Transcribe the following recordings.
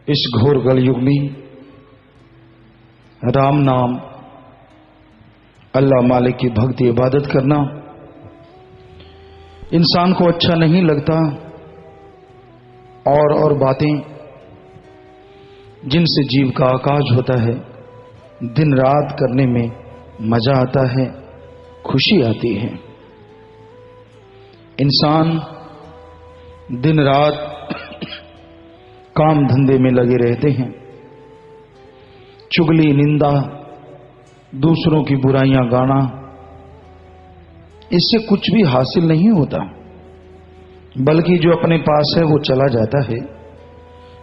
इस घोर कलयुग में राम नाम, अल्लाह मालिक की भक्ति इबादत करना इंसान को अच्छा नहीं लगता। और बातें जिनसे जीव का आकाश होता है, दिन रात करने में मजा आता है, खुशी आती है। इंसान दिन रात काम धंधे में लगे रहते हैं, चुगली, निंदा, दूसरों की बुराइयां गाना, इससे कुछ भी हासिल नहीं होता, बल्कि जो अपने पास है वो चला जाता है।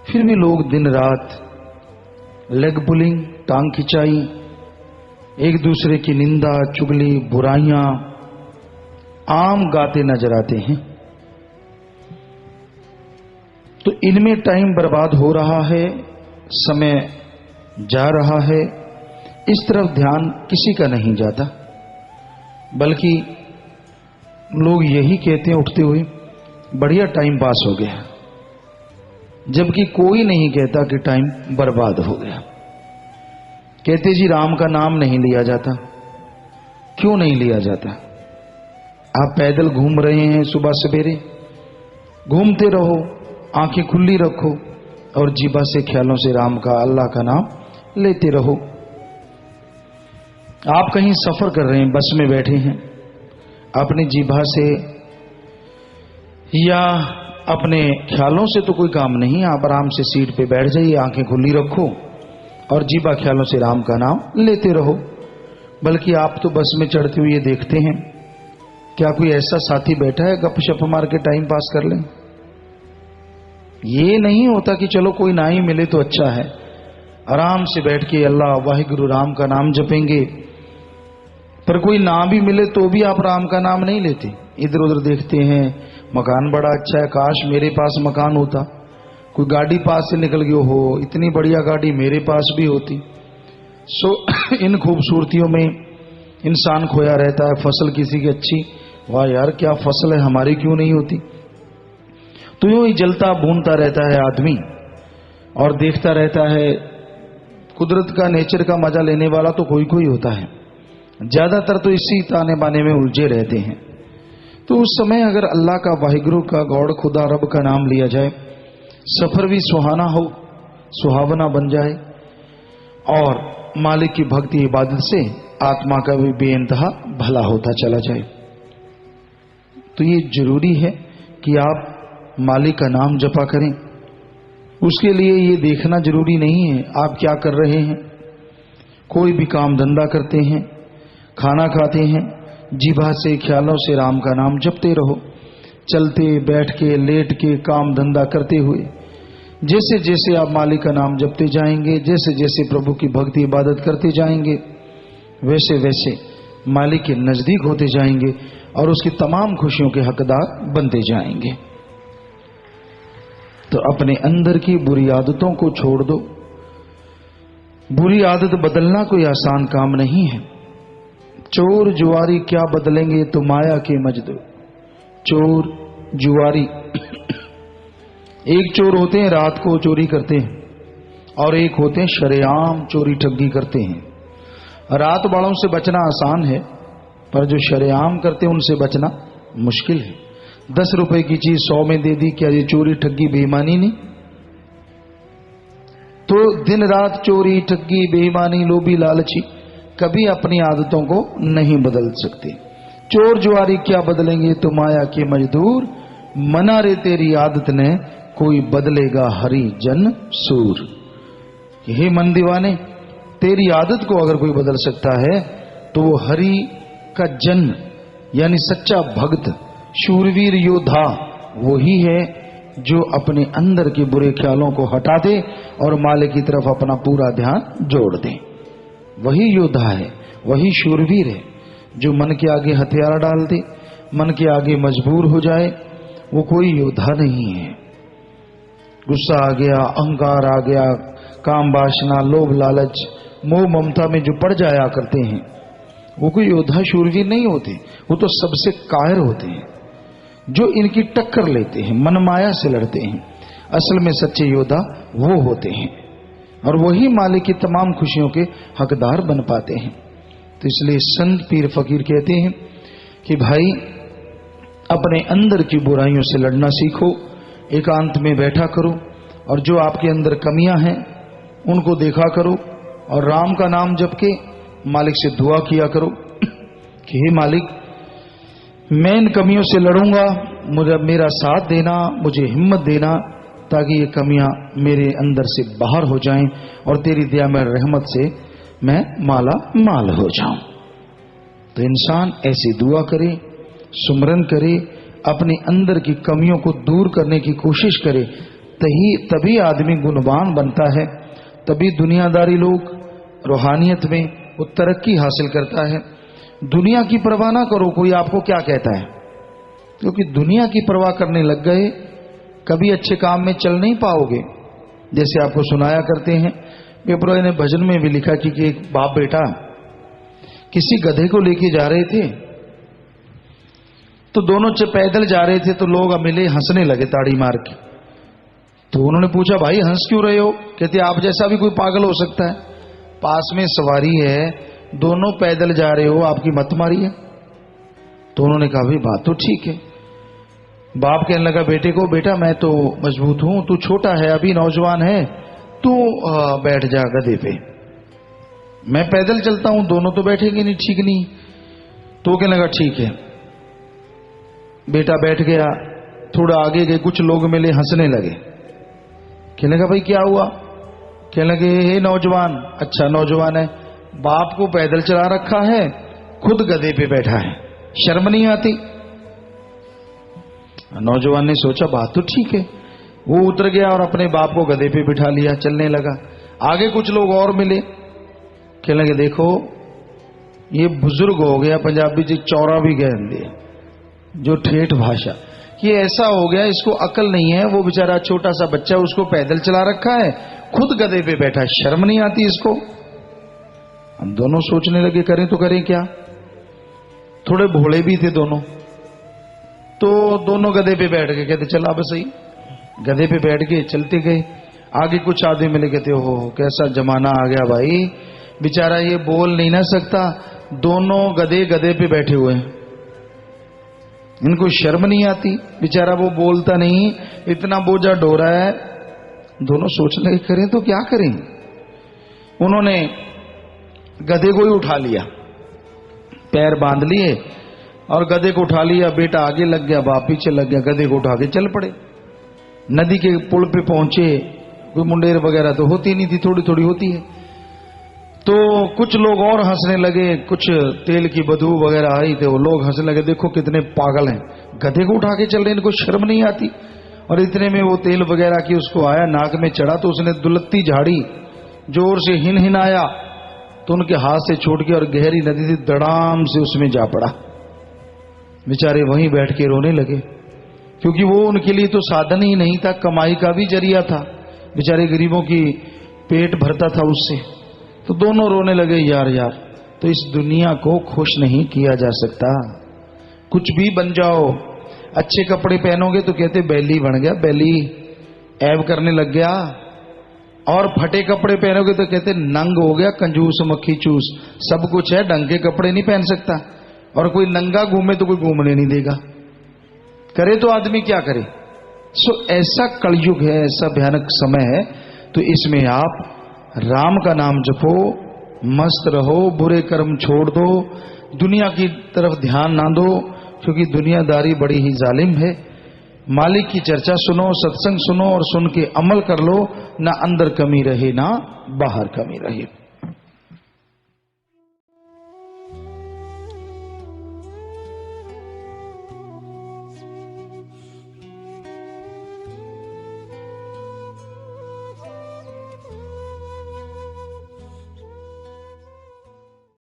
फिर भी लोग दिन रात लेग पुलिंग, टांग खिंचाई, एक दूसरे की निंदा, चुगली, बुराइयां आम गाते नजर आते हैं। तो इनमें टाइम बर्बाद हो रहा है, समय जा रहा है, इस तरफ ध्यान किसी का नहीं जाता, बल्कि लोग यही कहते हैं उठते हुए, बढ़िया टाइम पास हो गया, जबकि कोई नहीं कहता कि टाइम बर्बाद हो गया। कहते जी राम का नाम नहीं लिया जाता। क्यों नहीं लिया जाता? आप पैदल घूम रहे हैं सुबह सवेरे, घूमते रहो, आंखें खुली रखो और जीभा से, ख्यालों से राम का, अल्लाह का नाम लेते रहो। आप कहीं सफर कर रहे हैं, बस में बैठे हैं, अपनी जीभा से या अपने ख्यालों से तो कोई काम नहीं। आप आराम से सीट पे बैठ जाइए, आंखें खुली रखो और जीभा ख्यालों से राम का नाम लेते रहो। बल्कि आप तो बस में चढ़ते हुए देखते हैं, क्या कोई ऐसा साथी बैठा है गपशप मार के टाइम पास कर लें? ये नहीं होता कि चलो कोई ना ही मिले तो अच्छा है, आराम से बैठ के अल्लाह वाहिगुरु राम का नाम जपेंगे। पर कोई ना भी मिले तो भी आप राम का नाम नहीं लेते, इधर उधर देखते हैं, मकान बड़ा अच्छा है, काश मेरे पास मकान होता। कोई गाड़ी पास से निकल गई हो, इतनी बढ़िया गाड़ी मेरे पास भी होती। सो इन खूबसूरतियों में इंसान खोया रहता है। फसल किसी की अच्छी, वाह यार क्या फसल है, हमारी क्यों नहीं होती? तो यूं ही जलता भूनता रहता है आदमी और देखता रहता है। कुदरत का, नेचर का मजा लेने वाला तो कोई कोई होता है, ज्यादातर तो इसी ताने बाने में उलझे रहते हैं। तो उस समय अगर अल्लाह का, वाहिगुरु का, गॉड, खुदा, रब का नाम लिया जाए, सफर भी सुहाना हो, सुहावना बन जाए और मालिक की भक्ति इबादत से आत्मा का भी बेइंतहा भला होता चला जाए। तो ये जरूरी है कि आप मालिक का नाम जपा करें। उसके लिए ये देखना जरूरी नहीं है आप क्या कर रहे हैं। कोई भी काम धंधा करते हैं, खाना खाते हैं, जीभा से, ख्यालों से राम का नाम जपते रहो। चलते, बैठ के, लेट के, काम धंधा करते हुए जैसे जैसे आप मालिक का नाम जपते जाएंगे, जैसे जैसे प्रभु की भक्ति इबादत करते जाएंगे, वैसे वैसे मालिक के नजदीक होते जाएंगे और उसकी तमाम खुशियों के हकदार बनते जाएंगे। तो अपने अंदर की बुरी आदतों को छोड़ दो। बुरी आदत बदलना कोई आसान काम नहीं है। चोर जुआरी क्या बदलेंगे तो माया के मजदूर। चोर जुआरी एक चोर होते हैं रात को चोरी करते हैं और एक होते हैं शरेआम चोरी ठगी करते हैं। रात वालों से बचना आसान है, पर जो शरेआम करते हैं उनसे बचना मुश्किल है। 10 रुपए की चीज 100 में दे दी, क्या ये चोरी ठगी बेईमानी नहीं? तो दिन रात चोरी ठगी बेईमानी, लोभी लालची कभी अपनी आदतों को नहीं बदल सकते। चोर जुआरी क्या बदलेंगे तो माया के मजदूर। मना रे तेरी आदत ने कोई बदलेगा हरि जन सूर। हे मन दीवाने, तेरी आदत को अगर कोई बदल सकता है तो वो हरि का जन यानी सच्चा भक्त, शूरवीर योद्धा वही है जो अपने अंदर के बुरे ख्यालों को हटा दे और मालिक की तरफ अपना पूरा ध्यान जोड़ दे। वही योद्धा है, वही शूरवीर है जो मन के आगे हथियार डाल दे, मन के आगे मजबूर हो जाए, वो कोई योद्धा नहीं है। गुस्सा आ गया, अहंकार आ गया, काम वासना, लोभ लालच, मोह ममता में जो पड़ जाया करते हैं, वो कोई योद्धा शूरवीर नहीं होते। वो तो सबसे कायर होते हैं जो इनकी टक्कर लेते हैं, मन माया से लड़ते हैं। असल में सच्चे योद्धा वो होते हैं और वही मालिक की तमाम खुशियों के हकदार बन पाते हैं। तो इसलिए संत पीर फकीर कहते हैं कि भाई अपने अंदर की बुराइयों से लड़ना सीखो, एकांत में बैठा करो और जो आपके अंदर कमियां हैं उनको देखा करो और राम का नाम जप के मालिक से दुआ किया करो कि हे मालिक, मैं इन कमियों से लड़ूंगा, मुझे मेरा साथ देना, मुझे हिम्मत देना, ताकि ये कमियां मेरे अंदर से बाहर हो जाएं और तेरी दया में रहमत से मैं माला माल हो जाऊं। तो इंसान ऐसी दुआ करे, सुमरन करे, अपने अंदर की कमियों को दूर करने की कोशिश करे, तभी आदमी गुणवान बनता है, तभी दुनियादारी लोग रूहानियत में वो तरक्की हासिल करता है। दुनिया की परवाह ना करो, कोई आपको क्या कहता है, क्योंकि दुनिया की परवाह करने लग गए कभी अच्छे काम में चल नहीं पाओगे। जैसे आपको सुनाया करते हैं, पेपरों ने भजन में भी लिखा कि एक बाप बेटा किसी गधे को लेके जा रहे थे, तो दोनों पैदल जा रहे थे, तो लोग मिले, हंसने लगे ताड़ी मार के। तो उन्होंने पूछा, भाई हंस क्यों रहे हो? कहते आप जैसा भी कोई पागल हो सकता है, पास में सवारी है, दोनों पैदल जा रहे हो, आपकी मत मारी है। तो उन्होंने कहा, भाई बात तो ठीक है। बाप कहने लगा बेटे को, बेटा मैं तो मजबूत हूं, तू छोटा है, अभी नौजवान है, तू बैठ जा गधे पे, मैं पैदल चलता हूं, दोनों तो बैठेंगे नहीं, ठीक नहीं। तो कहने लगा ठीक है। बेटा बैठ गया, थोड़ा आगे गए, कुछ लोग मिले, हंसने लगे। कहने लगा भाई क्या हुआ? कहने लगे हे नौजवान, अच्छा नौजवान है, बाप को पैदल चला रखा है, खुद गधे पे बैठा है, शर्म नहीं आती? नौजवान ने सोचा बात तो ठीक है, वो उतर गया और अपने बाप को गधे पे बिठा लिया, चलने लगा। आगे कुछ लोग और मिले, कहने लगे देखो ये बुजुर्ग हो गया, पंजाबी जी चौरा भी कह दिए, जो ठेठ भाषा, ये ऐसा हो गया, इसको अकल नहीं है, वो बेचारा छोटा सा बच्चा, उसको पैदल चला रखा है, खुद गधे पे बैठा है, शर्म नहीं आती इसको? हम दोनों सोचने लगे करें तो करें क्या। थोड़े भोले भी थे दोनों, तो दोनों गधे पे बैठ गए, कहते चला बस सही, गधे पे बैठ गए, चलते गए। आगे कुछ आदमी मिले, कहते हो कैसा जमाना आ गया भाई, बेचारा ये बोल नहीं ना सकता, दोनों गधे गधे पे बैठे हुए हैं, इनको शर्म नहीं आती, बेचारा वो बोलता नहीं, इतना बोझा ढो रहा है। दोनों सोचने लगे करें तो क्या करें। उन्होंने गधे को ही उठा लिया, पैर बांध लिए और गधे को उठा लिया। बेटा आगे लग गया, बाप पीछे लग गया, गधे को उठा के चल पड़े। नदी के पुल पे पहुंचे, कोई मुंडेर वगैरह तो होती नहीं थी, थोड़ी थोड़ी होती है। तो कुछ लोग और हंसने लगे, कुछ तेल की बदबू वगैरह आई, थे वो लोग हंसने लगे, देखो कितने पागल हैं, गधे को उठा के चल रहे, इनको शर्म नहीं आती। और इतने में वो तेल वगैरह की उसको आया, नाक में चढ़ा, तो उसने दुलत्ती झाड़ी, जोर से हिन आया, तो उनके हाथ से छूट के और गहरी नदी से दड़ाम से उसमें जा पड़ा। बेचारे वहीं बैठ के रोने लगे, क्योंकि वो उनके लिए तो साधन ही नहीं था, कमाई का भी जरिया था, बेचारे गरीबों की पेट भरता था उससे। तो दोनों रोने लगे, यार यार, तो इस दुनिया को खुश नहीं किया जा सकता। कुछ भी बन जाओ, अच्छे कपड़े पहनोगे तो कहते बैली बन गया, बैली ऐब करने लग गया, और फटे कपड़े पहनोगे तो कहते नंग हो गया, कंजूस मक्खी चूस। सब कुछ है, ढंग के कपड़े नहीं पहन सकता, और कोई नंगा घूमे तो कोई घूमने नहीं देगा, करे तो आदमी क्या करे। सो ऐसा कलयुग है, ऐसा भयानक समय है, तो इसमें आप राम का नाम जपो, मस्त रहो, बुरे कर्म छोड़ दो, दुनिया की तरफ ध्यान ना दो, क्योंकि दुनियादारी बड़ी ही जालिम है। मालिक की चर्चा सुनो, सत्संग सुनो और सुन के अमल कर लो, ना अंदर कमी रहे ना बाहर कमी रहे।